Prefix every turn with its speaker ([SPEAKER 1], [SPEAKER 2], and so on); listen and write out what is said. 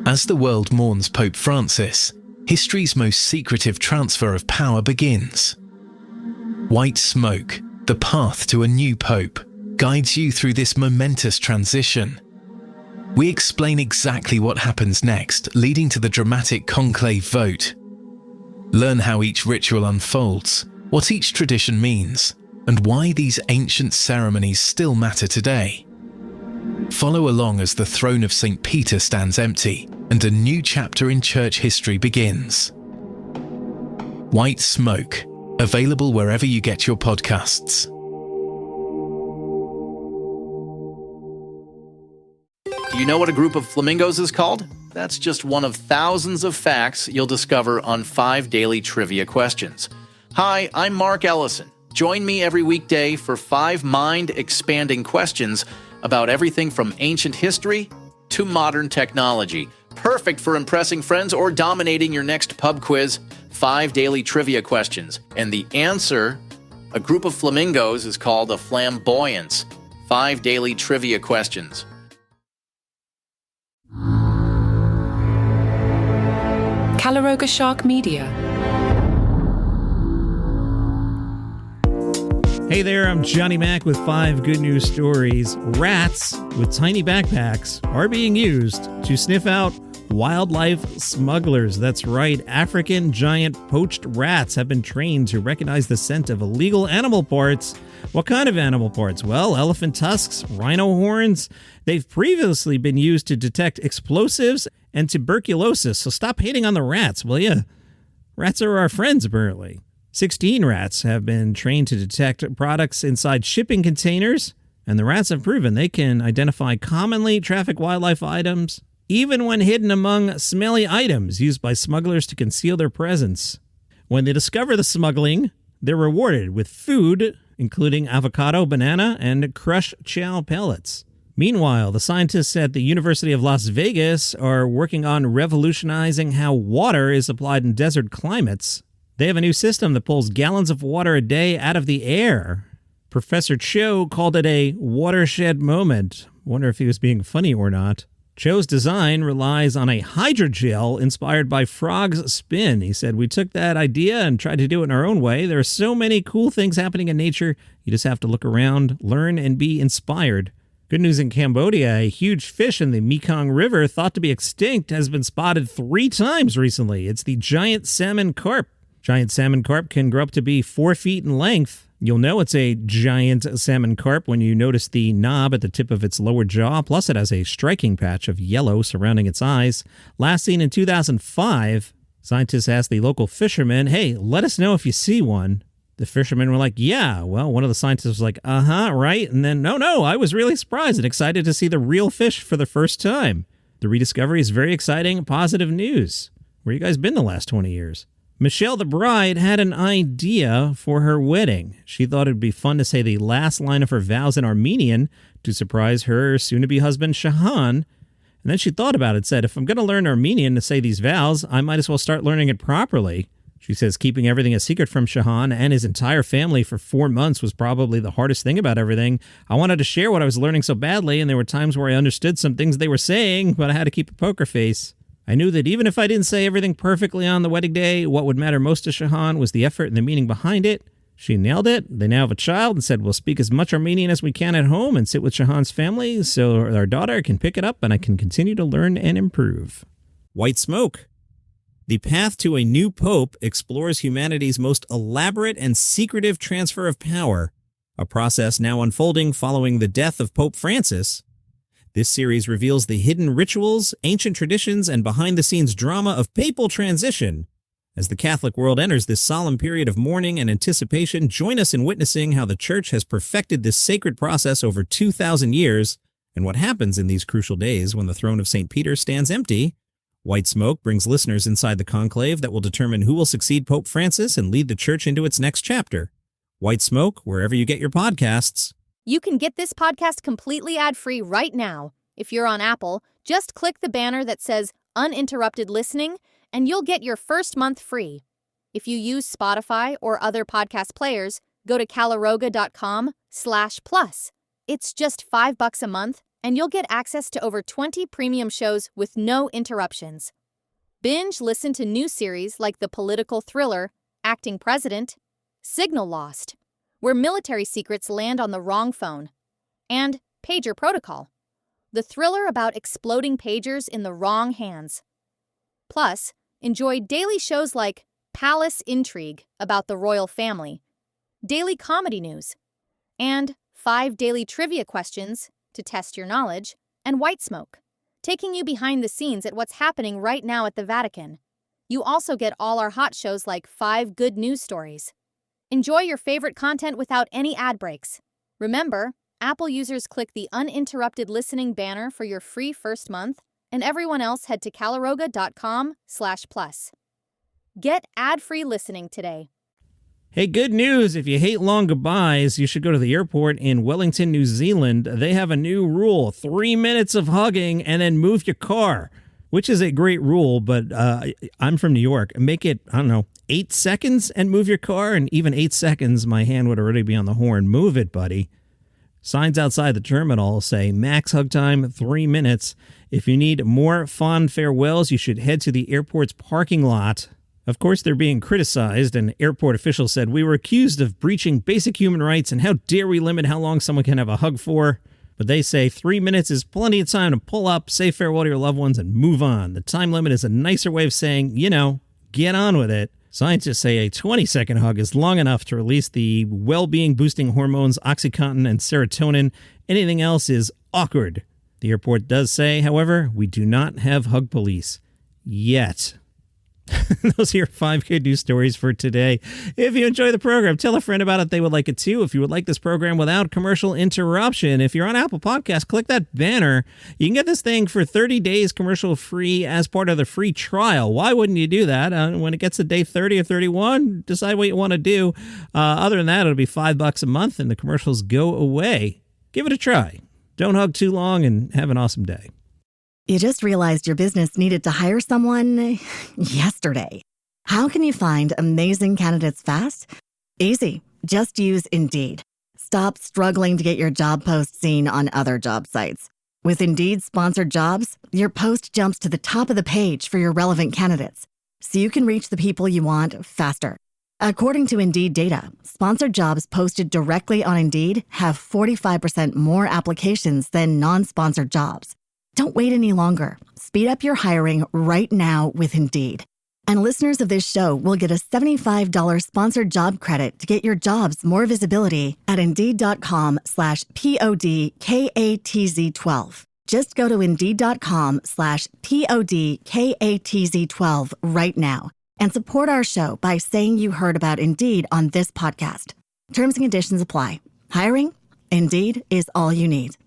[SPEAKER 1] As the world mourns Pope Francis, history's most secretive transfer of power begins. White Smoke, the path to a new pope, guides you through this momentous transition. We explain exactly what happens next, leading to the dramatic conclave vote. Learn how each ritual unfolds, what each tradition means, and why these ancient ceremonies still matter today. Follow along as the throne of St. Peter stands empty and a new chapter in church history begins. White Smoke, available wherever you get your podcasts.
[SPEAKER 2] Do you know what a group of flamingos is called? That's just one of thousands of facts you'll discover on 5 daily trivia questions. Hi, I'm Mark Ellison. Join me every weekday for 5 mind-expanding questions about everything from ancient history to modern technology. Perfect for impressing friends or dominating your next pub quiz. 5 daily trivia questions. And the answer, a group of flamingos, is called a flamboyance. 5 daily trivia questions.
[SPEAKER 3] Calaroga Shark Media.
[SPEAKER 4] Hey there, I'm Johnny Mac with 5 good news stories. Rats with tiny backpacks are being used to sniff out wildlife smugglers. That's right, African giant poached rats have been trained to recognize the scent of illegal animal parts. What kind of animal parts? Well, elephant tusks, rhino horns. They've previously been used to detect explosives and tuberculosis, so stop hating on the rats, will ya? Rats are our friends, apparently. 16 rats have been trained to detect products inside shipping containers, and the rats have proven they can identify commonly trafficked wildlife items, even when hidden among smelly items used by smugglers to conceal their presence. When they discover the smuggling, they're rewarded with food, including avocado, banana, and crushed chow pellets. Meanwhile, the scientists at the University of Las Vegas are working on revolutionizing how water is applied in desert climates. They have a new system that pulls gallons of water a day out of the air. Professor Cho called it a watershed moment. Wonder if he was being funny or not. Cho's design relies on a hydrogel inspired by frog's spin. He said, "We took that idea and tried to do it in our own way. There are so many cool things happening in nature. You just have to look around, learn, and be inspired." Good news in Cambodia, a huge fish in the Mekong River thought to be extinct has been spotted 3 times recently. It's the giant salmon carp. Giant salmon carp can grow up to be 4 feet in length. You'll know it's a giant salmon carp when you notice the knob at the tip of its lower jaw, plus it has a striking patch of yellow surrounding its eyes. Last seen in 2005, scientists asked the local fishermen, "Hey, let us know if you see one." The fishermen were like, "Yeah." Well, one of the scientists was like, right. And then, no, I was really surprised and excited to see the real fish for the first time. The rediscovery is very exciting, positive news. Where you guys been the last 20 years? Michelle, the bride, had an idea for her wedding. She thought it'd be fun to say the last line of her vows in Armenian to surprise her soon-to-be husband, Shahan. And then she thought about it and said, if I'm going to learn Armenian to say these vows, I might as well start learning it properly. She says keeping everything a secret from Shahan and his entire family for 4 months was probably the hardest thing about everything. I wanted to share what I was learning so badly, and there were times where I understood some things they were saying, but I had to keep a poker face. I knew that even if I didn't say everything perfectly on the wedding day, what would matter most to Shahan was the effort and the meaning behind it. She nailed it. They now have a child and said we'll speak as much Armenian as we can at home and sit with Shahan's family so our daughter can pick it up and I can continue to learn and improve. White Smoke. The path to a new pope explores humanity's most elaborate and secretive transfer of power, a process now unfolding following the death of Pope Francis. This series reveals the hidden rituals, ancient traditions, and behind-the-scenes drama of papal transition. As the Catholic world enters this solemn period of mourning and anticipation, join us in witnessing how the Church has perfected this sacred process over 2,000 years, and what happens in these crucial days when the throne of St. Peter stands empty. White Smoke brings listeners inside the conclave that will determine who will succeed Pope Francis and lead the Church into its next chapter. White Smoke, wherever you get your podcasts.
[SPEAKER 5] You can get this podcast completely ad-free right now. If you're on Apple, just click the banner that says Uninterrupted Listening, and you'll get your first month free. If you use Spotify or other podcast players, go to calaroga.com/plus. It's just $5 a month, and you'll get access to over 20 premium shows with no interruptions. Binge listen to new series like the political thriller Acting President, Signal Lost, where military secrets land on the wrong phone, and Pager Protocol, the thriller about exploding pagers in the wrong hands. Plus, enjoy daily shows like Palace Intrigue about the royal family, daily comedy news, and 5 daily trivia questions to test your knowledge, and White Smoke, taking you behind the scenes at what's happening right now at the Vatican. You also get all our hot shows like 5 good news stories. Enjoy your favorite content without any ad breaks. Remember, Apple users click the uninterrupted listening banner for your free first month, and everyone else head to calaroga.com/plus. Get ad-free listening today.
[SPEAKER 4] Hey, good news. If you hate long goodbyes, you should go to the airport in Wellington, New Zealand. They have a new rule, 3 minutes of hugging and then move your car, which is a great rule, but I'm from New York. Make it, 8 seconds and move your car, and even 8 seconds, my hand would already be on the horn. Move it, buddy. Signs outside the terminal say max hug time, 3 minutes. If you need more fond farewells, you should head to the airport's parking lot. Of course, they're being criticized. An airport official said, "We were accused of breaching basic human rights, and how dare we limit how long someone can have a hug for?" But they say 3 minutes is plenty of time to pull up, say farewell to your loved ones, and move on. The time limit is a nicer way of saying, get on with it. Scientists say a 20-second hug is long enough to release the well-being boosting hormones OxyContin and serotonin. Anything else is awkward. The airport does say, however, we do not have hug police. Yet. Those are your 5 good news stories for today. If you enjoy the program, tell a friend about it. They would like it too. If you would like this program without commercial interruption, if you're on Apple Podcasts, click that banner. You can get this thing for 30 days commercial free as part of the free trial. Why wouldn't you do that? When it gets to day 30 or 31, decide what you want to do. Other than that, it'll be $5 a month and the commercials go away. Give it a try. Don't hug too long and have an awesome day.
[SPEAKER 6] You just realized your business needed to hire someone yesterday. How can you find amazing candidates fast? Easy. Just use Indeed. Stop struggling to get your job post seen on other job sites. With Indeed sponsored jobs, your post jumps to the top of the page for your relevant candidates, so you can reach the people you want faster. According to Indeed data, sponsored jobs posted directly on Indeed have 45% more applications than non-sponsored jobs. Don't wait any longer. Speed up your hiring right now with Indeed. And listeners of this show will get a $75 sponsored job credit to get your jobs more visibility at Indeed.com/PODKATZ12. Just go to Indeed.com/PODKATZ12 right now and support our show by saying you heard about Indeed on this podcast. Terms and conditions apply. Hiring? Indeed is all you need.